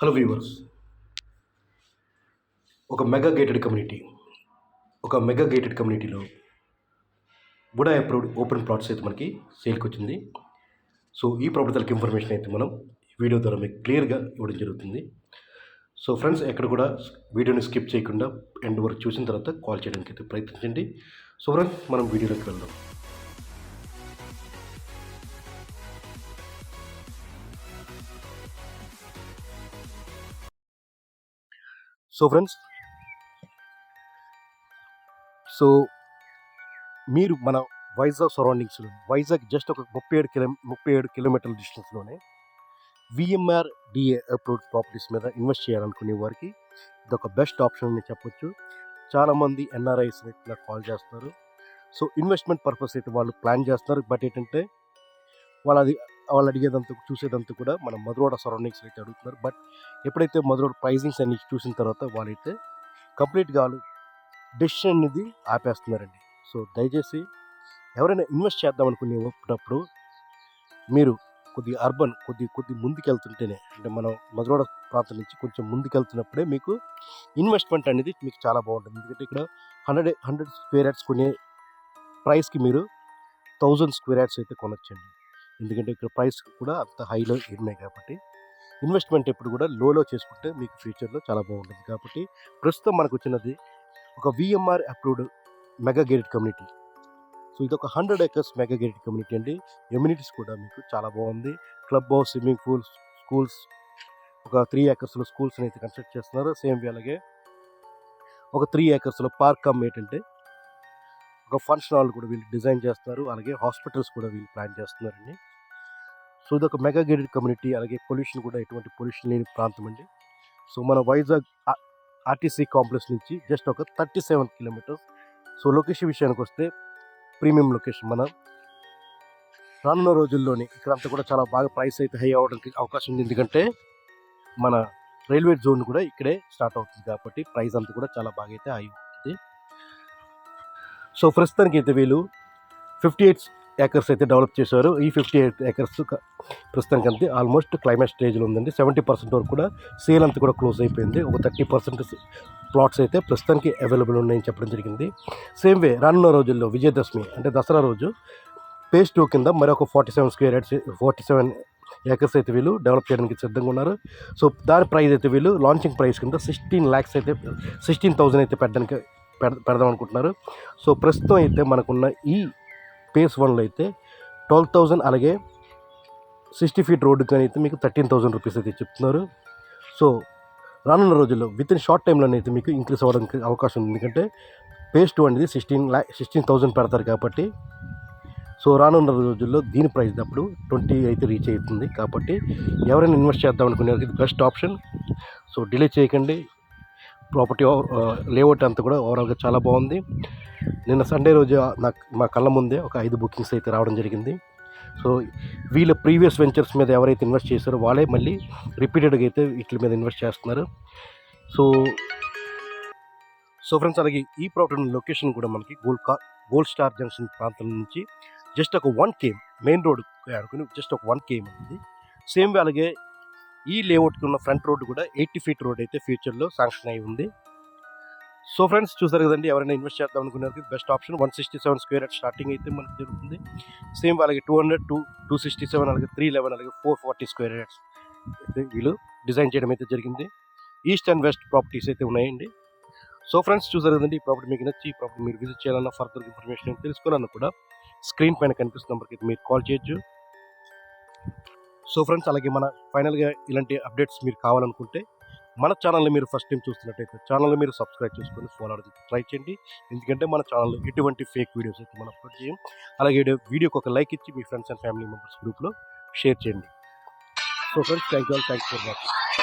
Hello viewers. ఒక mega gated కమ్యూనిటీలో బుడా approved open plots అయితే మనకి సేల్కి వచ్చింది. సో ఈ ప్రాపర్టీ ఇన్ఫర్మేషన్ అయితే మనం ఈ వీడియో ద్వారా మీకు క్లియర్గా ఇవ్వడం జరుగుతుంది. సో ఫ్రెండ్స్, ఎక్కడ కూడా వీడియోని స్కిప్ చేయకుండా ఎండ్ వరకు చూసిన తర్వాత కాల్ చేయడానికి అయితే ప్రయత్నించండి. సో ఫ్రెండ్స్, మనం వీడియోలోకి వెళ్దాం. సో ఫ్రెండ్స్, మీరు మన వైజాగ్ జస్ట్ ఒక 37 కిలోమీటర్ల డిస్టెన్స్లోనే విఎంఆర్ డిఏ అప్రూవ్డ్ ప్రాపర్టీస్ మీద ఇన్వెస్ట్ చేయాలనుకునే వారికి ఇది ఒక బెస్ట్ ఆప్షన్ అని చెప్పొచ్చు. చాలామంది ఎన్ఆర్ఐస్ నాకు కాల్ చేస్తారు. సో ఇన్వెస్ట్మెంట్ పర్పస్ అయితే వాళ్ళు ప్లాన్ చేస్తున్నారు. బట్ ఏంటంటే వాళ్ళు అడిగేదంతా చూసేదంతా కూడా మన మధురవాడ సరౌండింగ్స్ అయితే అడుగుతున్నారు. బట్ ఎప్పుడైతే మధురవాడ ప్రైజింగ్స్ అన్ని చూసిన తర్వాత వాళ్ళైతే కంప్లీట్గా వాళ్ళు డెసిషన్ అనేది ఆపేస్తున్నారండి. సో దయచేసి ఎవరైనా ఇన్వెస్ట్ చేద్దాం అనుకునేటప్పుడు మీరు కొద్దిగా అర్బన్ కొద్ది ముందుకెళ్తుంటేనే, అంటే మనం మధురవాడ ప్రాంతం నుంచి కొంచెం ముందుకెళ్తున్నప్పుడే మీకు ఇన్వెస్ట్మెంట్ అనేది మీకు చాలా బాగుంటుంది. ఎందుకంటే ఇక్కడ 100 స్క్వేర్ యార్డ్స్ కొనే ప్రైస్కి మీరు 1000 స్క్వేర్ యార్డ్స్ అయితే కొనొచ్చండి. ఎందుకంటే ఇక్కడ ప్రైస్ కూడా అంత హైలో ఉన్నాయి కాబట్టి ఇన్వెస్ట్మెంట్ ఎప్పుడు కూడా లోలో చేసుకుంటే మీకు ఫ్యూచర్లో చాలా బాగుంటుంది. కాబట్టి ప్రస్తుతం మనకు వచ్చినది ఒక V M R approved mega gated community. So ఇది ఒక 100 acres మెగా గేటెడ్ కమ్యూనిటీ అండి. ఎమ్యూనిటీస్ కూడా మీకు చాలా బాగుంది. Club house, swimming pools, schools, ఒక 3 acresలో స్కూల్స్ని అయితే కన్స్ట్రక్ట్ చేస్తున్నారు. సేమ్ అలాగే ఒక 3 acresలో పార్క్ ఏంటంటే ఒక ఫంక్షన్ హాల్ కూడా వీళ్ళు డిజైన్ చేస్తున్నారు. అలాగే హాస్పిటల్స్ కూడా వీళ్ళు ప్లాన్ చేస్తున్నారండి. సో ఇది ఒక మెగా గేటెడ్ కమ్యూనిటీ. అలాగే పొల్యూషన్ కూడా ఎటువంటి పొల్యూషన్ లేని ప్రాంతం అండి. సో మన వైజాగ్ ఆర్టీసీ కాంప్లెక్స్ నుంచి జస్ట్ ఒక 37 కిలోమీటర్స్. సో లొకేషన్ విషయానికి వస్తే ప్రీమియం లొకేషన్. మనం రానున్న రోజుల్లోనే ఇక్కడంతా కూడా చాలా బాగా ప్రైస్ అయితే హై అవ్వడానికి అవకాశం ఉంది. ఎందుకంటే మన రైల్వే జోన్ కూడా ఇక్కడే స్టార్ట్ అవుతుంది కాబట్టి ప్రైస్ అంతా కూడా చాలా బాగా అయితే హై అవుతుంది. సో ప్రస్తుతానికి అయితే వీళ్ళు 58 acres అయితే డెవలప్ చేశారు. ఈ 58 acres ప్రస్తుతానికి అంతే ఆల్మోస్ట్ క్లైమాక్స్ స్టేజ్లో ఉందండి. 70% వరకు కూడా సేల్ అంతా కూడా క్లోజ్ అయిపోయింది. ఒక 30% ప్లాట్స్ అయితే ప్రస్తుతానికి అవైలబుల్ ఉన్నాయని చెప్పడం జరిగింది. సేమ్ వే రానున్న రోజుల్లో విజయదశమి అంటే దసరా రోజు phase 2 కింద మరొక 47 acres అయితే వీళ్ళు డెవలప్ చేయడానికి సిద్ధంగా ఉన్నారు. సో దాని ప్రైస్ అయితే వీళ్ళు లాంచింగ్ ప్రైస్ కింద 16,000 అయితే పెడదాం అనుకుంటున్నారు. సో ప్రస్తుతం అయితే మనకున్న ఈ phase 1లో అయితే 12,000, అలాగే 60 feet రోడ్డు కానీ అయితే మీకు 13,000 రూపీస్ అయితే చెప్తున్నారు. సో రానున్న రోజుల్లో విత్ ఇన్ షార్ట్ టైంలోనే అయితే మీకు ఇంక్రీస్ అవ్వడానికి అవకాశం ఉంది. ఎందుకంటే phase 2 అనేది 16,000 పెడతారు కాబట్టి. సో రానున్న రోజుల్లో దీని ప్రైస్ అప్పుడు 20 అయితే రీచ్ అవుతుంది. కాబట్టి ఎవరైనా ఇన్వెస్ట్ చేద్దాం అనుకునే ఇది బెస్ట్ ఆప్షన్. సో డిలే చేయకండి. ప్రాపర్టీ లేఅవుట్ అంతా కూడా ఓవరాల్గా చాలా బాగుంది. నిన్న సండే రోజు మా కళ్ళ ముందే ఒక 5 బుకింగ్స్ అయితే రావడం జరిగింది. సో వీళ్ళ ప్రీవియస్ వెంచర్స్ మీద ఎవరైతే ఇన్వెస్ట్ చేశారో వాళ్ళే మళ్ళీ రిపీటెడ్గా అయితే వీటి మీద ఇన్వెస్ట్ చేస్తున్నారు. సో ఫ్రెండ్స్, అలాగే ఈ ప్రాపర్టీ లొకేషన్ కూడా మనకి గోల్డ్ స్టార్ జంక్షన్ ప్రాంతం నుంచి జస్ట్ ఒక 1 km మెయిన్ రోడ్ అనుకుని జస్ట్ ఒక 1 km ఉంది. సేమ్ అలాగే ఈ లేఅవుట్కి ఉన్న ఫ్రంట్ రోడ్ కూడా 80 feet రోడ్ అయితే ఫ్యూచర్లో శాంక్షన్ అయి ఉంది. సో ఫ్రెండ్స్, చూసారు కదండి, ఎవరైనా ఇన్వెస్ట్ చేద్దాం అనుకునేది best option. 167 square yard starting అయితే మనకు జరుగుతుంది. సేమ్ అలాగే 200 to 267, అలాగే 311, అలాగే 440 స్క్వేర్ యార్డ్స్ అయితే వీళ్ళు డిజైన్ చేయడం అయితే జరిగింది. ఈస్ట్ అండ్ వెస్ట్ ప్రాపర్టీస్ అయితే ఉన్నాయండి. సో ఫ్రెండ్స్, చూసారు కదండి, ఈ ప్రాపర్టీ మీకు నచ్చి ఈ ప్రాపర్టీ మీరు విజిట్ చేయాలన్నా, ఫర్దర్ ఇన్ఫర్మేషన్ తెలుసుకోవాలన్నా కూడా స్క్రీన్ పైన కనిపిస్తున్న నెంబర్కి అయితే మీరు కాల్ చేయొచ్చు. సో ఫ్రెండ్స్, అలాగే మన ఫైనల్గా ఇలాంటి అప్డేట్స్ మీరు కావాలనుకుంటే మన ఛానల్ని మీరు ఫస్ట్ టైం చూస్తున్నట్టయితే ఛానల్ని మీరు సబ్స్క్రైబ్ చేసుకొని ఫాలో అవ్వడానికి ట్రై చేయండి. ఎందుకంటే మన ఛానల్లో ఎటువంటి ఫేక్ వీడియోస్ అయితే మనం అప్లోడ్ చేయం. అలాగే వీడియోకి ఒక లైక్ ఇచ్చి మీ ఫ్రెండ్స్ అండ్ ఫ్యామిలీ మెంబర్స్ గ్రూప్లో షేర్ చేయండి. So friends, thank you for watching.